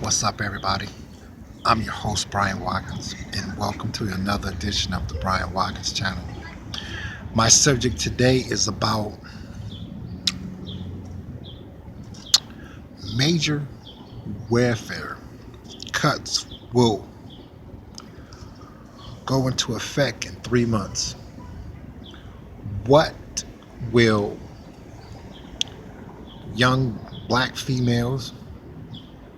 What's up, everybody? I'm your host, Brian Watkins, and welcome to another edition of the Brian Watkins channel. My subject today is about major welfare cuts will go into effect in 3 months. What will young black females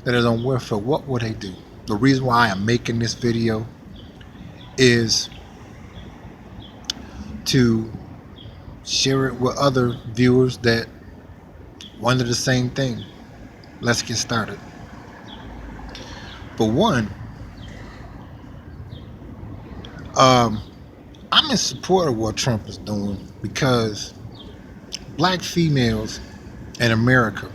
that are on welfare, what will they do? The reason why I'm making this video is to share it with other viewers that wonder the same thing. Let's get started. For one, um, I'm in support of what Trump is doing because black females in America,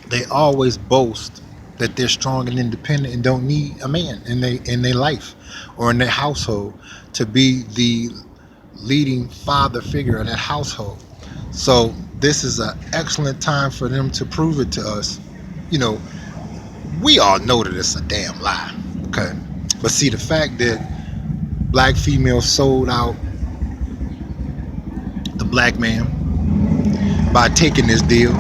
they always boast that they're strong and independent and don't need a man in their life or in their household to be the leading father figure of that household. So this is an excellent time for them to prove it to us. You know, we all know that it's a damn lie. Okay. But see, the fact that black females sold out the black man by taking this deal.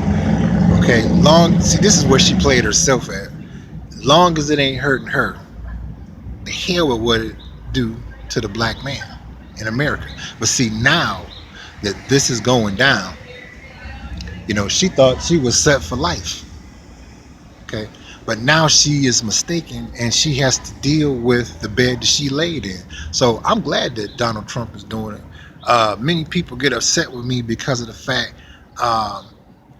Okay, this is where she played herself at. Long as it ain't hurting her, the hell with what it do to the black man in America. But see, now that this is going down, she thought she was set for life. Okay, but now she is mistaken and she has to deal with the bed that she laid in. So I'm glad that Donald Trump is doing it. Many people get upset with me because of the fact um,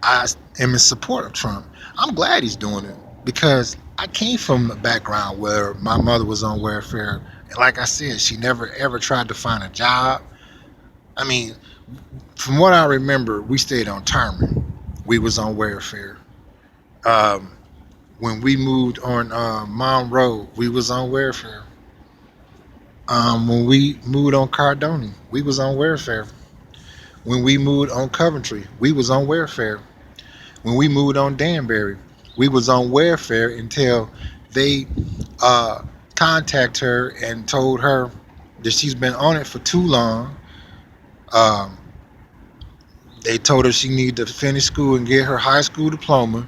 I am in support of Trump. I'm glad he's doing it because I came from a background where my mother was on welfare. And like I said, she never ever tried to find a job. I mean, from what I remember, we stayed on Tarman. We was on welfare. Um, when we moved on Mount Road, we was on welfare. When we moved on Cardone, we was on welfare. When we moved on Coventry, we was on welfare. When we moved on Danbury, we was on welfare until they uh, contact her and told her that she's been on it for too long. Um, they told her she needed to finish school and get her high school diploma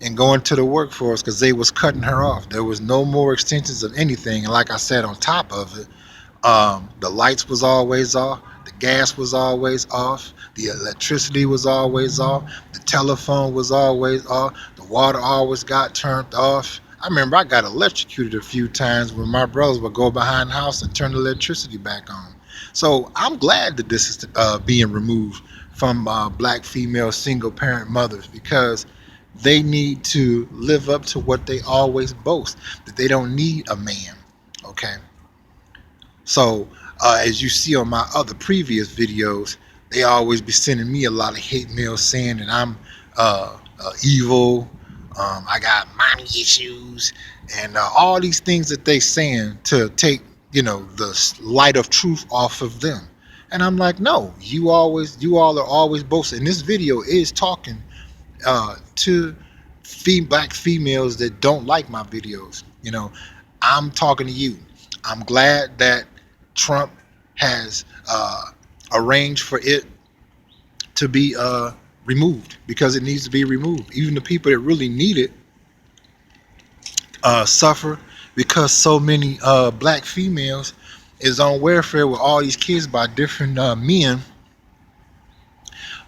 and go into the workforce because they was cutting her off. There was no more extensions of anything. And like I said, on top of it, the lights was always off, the gas was always off, the electricity was always off, the telephone was always off, the water always got turned off. I remember I got electrocuted a few times when my brothers would go behind the house and turn the electricity back on. So I'm glad that this is being removed from black female single parent mothers because they need to live up to what they always boast, that they don't need a man. Okay. So, as you see on my other previous videos, they always be sending me a lot of hate mail saying that I'm evil, I got mommy issues, and all these things that they saying to take, the light of truth off of them. And I'm like, no, you all are always boasting. And this video is talking to black females that don't like my videos. I'm talking to you. I'm glad that Trump has arranged for it to be removed because it needs to be removed. Even the people that really need it suffer because so many black females is on welfare with all these kids by different men,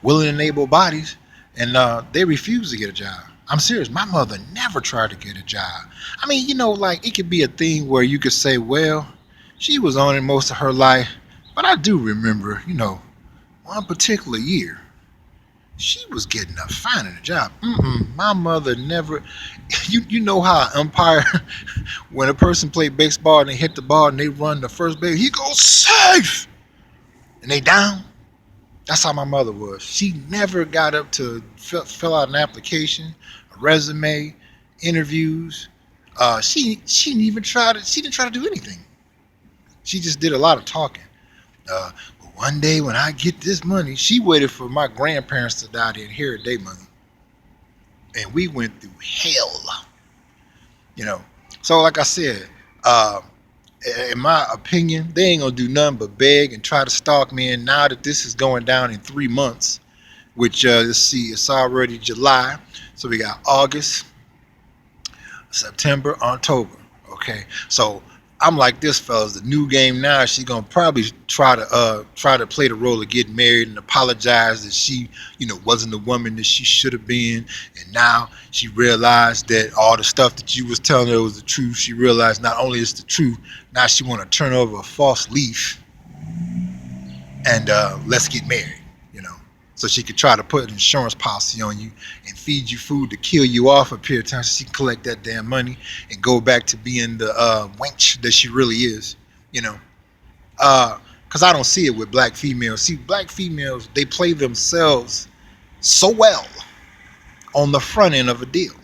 willing and able bodies, and they refuse to get a job. I'm serious. My mother never tried to get a job. I mean, like it could be a thing where you could say, well, she was on it most of her life, but I do remember, one particular year, she was getting up finding a job. My mother never. You know how an umpire, when a person play baseball and they hit the ball and they run the first base, he goes safe, and they down. That's how my mother was. She never got up to fill out an application, a resume, interviews. She didn't even try to. She didn't try to do anything. She just did a lot of talking. But one day when I get this money, she waited for my grandparents to die to inherit their money. and we went through hell, you know. So like I said, uh, in my opinion, they ain't gonna do nothing but beg and try to stalk me. And now that this is going down in 3 months, which let's see, it's already July, so we got August, September, October. Okay, so I'm like this, fellas. The new game now. She gonna probably try to play the role of getting married and apologize that she, wasn't the woman that she should have been, and now she realized that all the stuff that you was telling her was the truth. She realized not only is the truth, now she want to turn over a false leaf and let's get married, so she could try to put an insurance policy on you and feed you food to kill you off a period of time so she can collect that damn money and go back to being the wench that she really is, because I don't see it with black females. See, black females, they play themselves so well on the front end of a deal.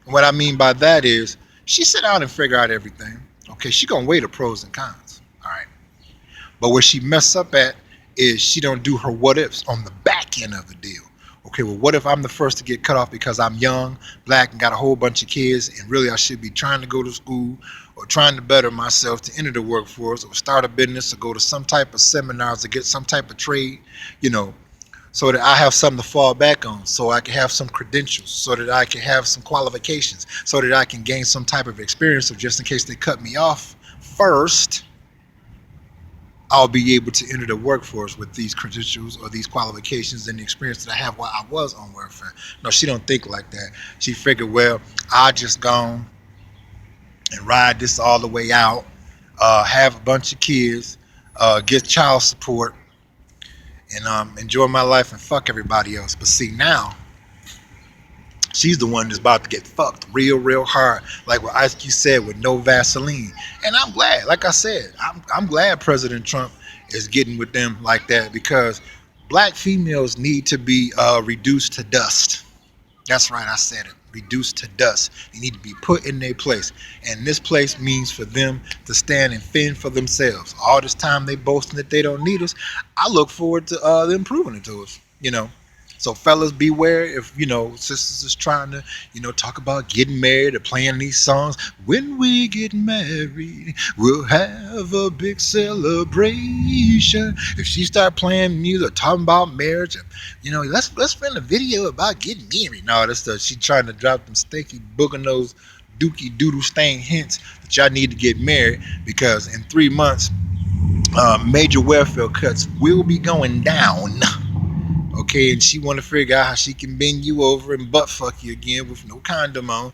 And what I mean by that is she sit down and figure out everything. Okay, she gonna weigh the pros and cons. All right. But where she mess up at is she don't do her what ifs on the back end of the deal. Okay, well, what if I'm the first to get cut off because I'm young, black, and got a whole bunch of kids, and really I should be trying to go to school or trying to better myself to enter the workforce or start a business or go to some type of seminars or get some type of trade, so that I have something to fall back on, so I can have some credentials, so that I can have some qualifications, so that I can gain some type of experience, so just in case they cut me off first, I'll be able to enter the workforce with these credentials or these qualifications and the experience that I have while I was on welfare. No, she don't think like that. She figured, well, I'll just go and ride this all the way out, have a bunch of kids, get child support, and enjoy my life and fuck everybody else. But see, now she's the one that's about to get fucked real hard, like what Ice Cube said, with no Vaseline. And I'm glad, like I said, I'm glad President Trump is getting with them like that, because black females need to be reduced to dust. That's right, I said it. Reduced to dust. They need to be put in their place. And this place means for them to stand and fend for themselves. All this time they boasting that they don't need us. I look forward to them proving it to us, So fellas, beware if, sisters is trying to, talk about getting married or playing these songs. When we get married, we'll have a big celebration. If she start playing music or talking about marriage, let's film a video about getting married. No, that's she trying to drop them stinky booger nose dookie doodle stain hints that y'all need to get married, because in 3 months, major welfare cuts will be going down. Okay, and she want to figure out how she can bend you over and butt fuck you again with no condom on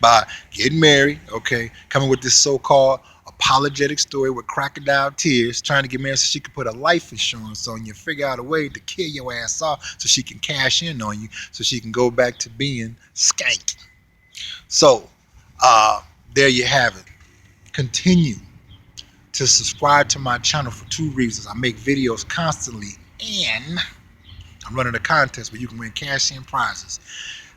by getting married, okay, coming with this so-called apologetic story with crocodile tears, trying to get married so she can put a life insurance on you, figure out a way to kill your ass off so she can cash in on you, so she can go back to being skank. So, there you have it. Continue to subscribe to my channel for 2 reasons. I make videos constantly, and I'm running a contest where you can win cash in prizes.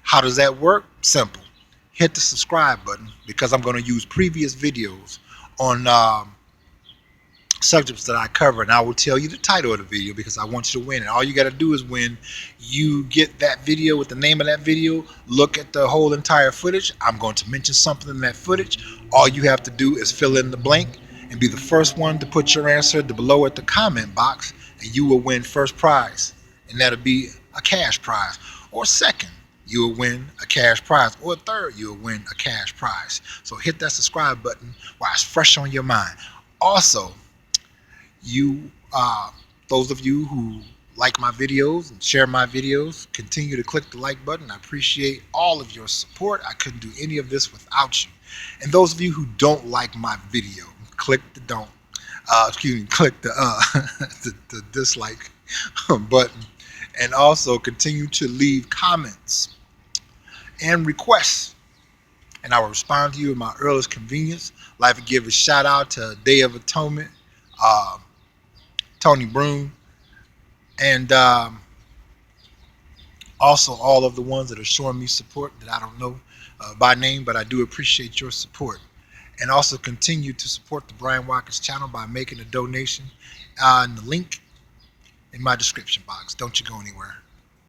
How does that work? Simple. Hit the subscribe button, because I'm going to use previous videos on subjects that I cover, and I will tell you the title of the video because I want you to win. And all you got to do is, when you get that video with the name of that video, look at the whole entire footage. I'm going to mention something in that footage. All you have to do is fill in the blank and be the first one to put your answer below at the comment box, and you will win first prize, and that'll be a cash prize. Or second, you will win a cash prize. Or third, you will win a cash prize. So hit that subscribe button while it's fresh on your mind. Also, those of you who like my videos and share my videos, continue to click the like button. I appreciate all of your support. I couldn't do any of this without you. And those of you who don't like my video, click the click the dislike button, and also continue to leave comments and requests, and I will respond to you at my earliest convenience. I'd like to give a shout out to Day of Atonement, Tony Broom, and also all of the ones that are showing me support that I don't know by name, but I do appreciate your support. And also continue to support the Brian Watkins channel by making a donation in the link in my description box. Don't you go anywhere.